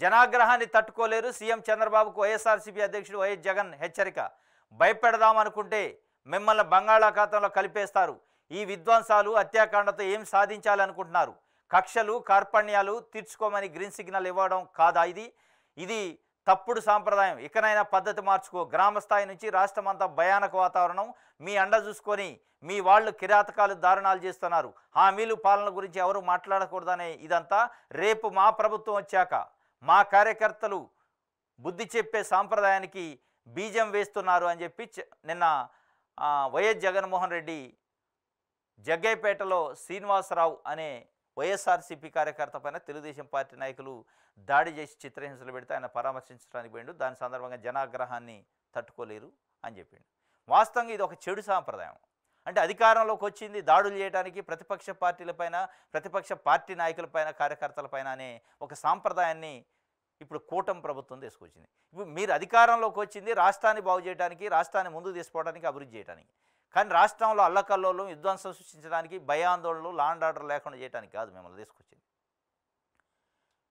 జనాగ్రహాన్ని తట్టుకోలేరు. సీఎం చంద్రబాబుకు వైఎస్ఆర్సీపీ అధ్యక్షుడు వైఎస్ జగన్ హెచ్చరిక. భయపెడదామనుకుంటే మిమ్మల్ని బంగాళాఖాతంలో కలిపేస్తారు. ఈ విధ్వంసాలు హత్యాకాండతో ఏం సాధించాలనుకుంటున్నారు? కక్షలు కార్పణ్యాలు తీర్చుకోమని గ్రీన్ సిగ్నల్ ఇవ్వడం కాదా ఇది తప్పుడు సాంప్రదాయం. ఇకనైనా పద్ధతి మార్చుకో. గ్రామ స్థాయి నుంచి రాష్ట్రమంతా భయానక వాతావరణం. మీ అండ చూసుకొని మీ వాళ్ళు కిరాతకాలు దారుణాలు చేస్తున్నారు. హామీలు పాలన గురించి ఎవరు మాట్లాడకూడదనే ఇదంతా. రేపు మా ప్రభుత్వం వచ్చాక మా కార్యకర్తలు బుద్ధి చెప్పే సాంప్రదాయానికి బీజం వేస్తున్నారు అని చెప్పి నిన్న వైఎస్ జగన్మోహన్ రెడ్డి జగ్గైపేటలో శ్రీనివాసరావు అనే వైఎస్ఆర్సీపీ కార్యకర్త పైన తెలుగుదేశం పార్టీ నాయకులు దాడి చేసి చిత్రహింసలు పెడితే ఆయన పరామర్శించడానికి పోయిండు. దాని సందర్భంగా జనాగ్రహాన్ని తట్టుకోలేరు అని చెప్పిండు. వాస్తవంగా ఇది ఒక చెడు సాంప్రదాయం. అంటే అధికారంలోకి వచ్చింది దాడులు చేయడానికి ప్రతిపక్ష పార్టీలపైన, ప్రతిపక్ష పార్టీ నాయకులపైన, కార్యకర్తలపైన అనే ఒక సాంప్రదాయాన్ని ఇప్పుడు కూటమి ప్రభుత్వం తీసుకొచ్చింది. ఇప్పుడు మీరు అధికారంలోకి వచ్చింది రాష్ట్రాన్ని బాగు చేయడానికి, రాష్ట్రాన్ని ముందుకు తీసుకోవడానికి, అభివృద్ధి చేయడానికి. కానీ రాష్ట్రంలో అల్లకల్లోలు విధ్వంసం సృష్టించడానికి, భయాందోళనలు, లా అండ్ ఆర్డర్ లేకుండా చేయడానికి కాదు మిమ్మల్ని తీసుకొచ్చింది.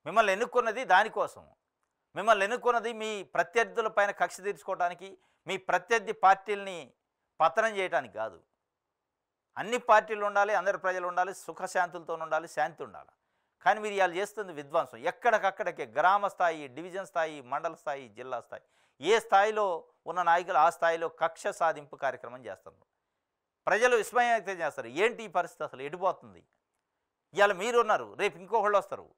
మిమ్మల్ని ఎన్నుకున్నది దానికోసం. మిమ్మల్ని ఎన్నుకున్నది మీ ప్రత్యర్థులపైన కక్ష తీర్చుకోవడానికి, మీ ప్రత్యర్థి పార్టీల్ని పతనం చేయడానికి కాదు. అన్ని పార్టీలు ఉండాలి, అందరి ప్రజలు ఉండాలి, సుఖశాంతులతో ఉండాలి, శాంతి ఉండాలి. కానీ మీరు ఇవాళ చేస్తుంది విధ్వంసం. ఎక్కడికక్కడికే గ్రామ స్థాయి, డివిజన్ స్థాయి, మండల స్థాయి, జిల్లా స్థాయి, ఏ స్థాయిలో ఉన్న నాయకులు ఆ స్థాయిలో కక్ష సాధింపు కార్యక్రమం చేస్తున్నారు. ప్రజలు విస్మయం వ్యక్తం చేస్తారు. ఏంటి ఈ పరిస్థితి, అసలు ఎడిపోతుంది? ఇవాళ మీరున్నారు, రేపు ఇంకొకళ్ళు వస్తారు,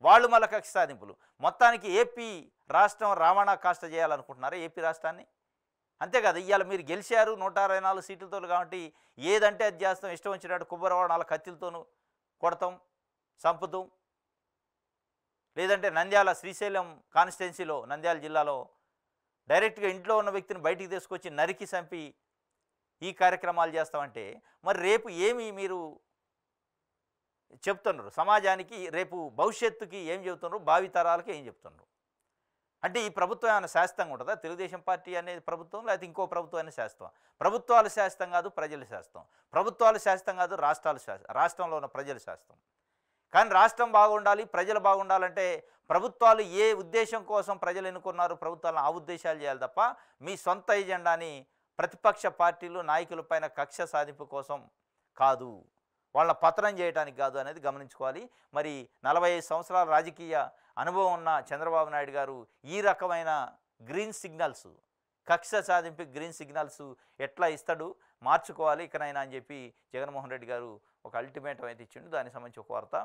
వాళ్ళు మళ్ళీ కక్ష సాధింపులు. మొత్తానికి ఏపీ రాష్ట్రం రావణా కాష్ట చేయాలనుకుంటున్నారా ఏపీ రాష్ట్రాన్ని? అంతేకాదు, ఇవాళ మీరు గెలిచారు 164 సీట్లతో కాబట్టి ఏదంటే అది చేస్తాం, ఇష్టం వచ్చినట్టు కుబ్బరవాడ కత్తిలతోనూ కొడతాం, చంపుతాం. లేదంటే నంద్యాల శ్రీశైలం కాన్స్టిట్యున్సీలో, నంద్యాల జిల్లాలో డైరెక్ట్గా ఇంట్లో ఉన్న వ్యక్తిని బయటికి తీసుకొచ్చి నరికి చంపి ఈ కార్యక్రమాలు చేస్తామంటే మరి రేపు ఏమి మీరు చెప్తున్నారు సమాజానికి? రేపు భవిష్యత్తుకి ఏం చెబుతున్నారు? భావితరాలకి ఏం చెప్తున్నారు? అంటే ఈ ప్రభుత్వం ఏమైనా శాస్త్రంగా ఉంటుందా? తెలుగుదేశం పార్టీ అనేది ప్రభుత్వం, లేకపోతే ఇంకో ప్రభుత్వం అనేది శాస్త్రం? ప్రభుత్వాలు శాస్త్రం కాదు, ప్రజల శాస్త్రం. ప్రభుత్వాలు శాస్త్రం కాదు, రాష్ట్రంలో ఉన్న ప్రజల శాస్త్రం. కానీ రాష్ట్రం బాగుండాలి, ప్రజలు బాగుండాలంటే ప్రభుత్వాలు ఏ ఉద్దేశం కోసం ప్రజలు ఎన్నుకున్నారు, ప్రభుత్వాలను ఆ ఉద్దేశాలు చేయాలి తప్ప మీ సొంత ఎజెండాని ప్రతిపక్ష పార్టీలు నాయకులపైన కక్ష సాధింపు కోసం కాదు, వాళ్ళ పతనం చేయడానికి కాదు అనేది గమనించుకోవాలి. మరి 45 సంవత్సరాల రాజకీయ అనుభవం ఉన్న చంద్రబాబు నాయుడు గారు ఈ రకమైన గ్రీన్ సిగ్నల్స్, కక్ష సాధింపు గ్రీన్ సిగ్నల్స్ ఎట్లా ఇస్తాడు? మార్చుకోవాలి ఇకనైనా అని చెప్పి జగన్మోహన్ రెడ్డి గారు ఒక అల్టిమేటం అయితే ఇచ్చిండు. దానికి సంబంధించి ఒక వార్త.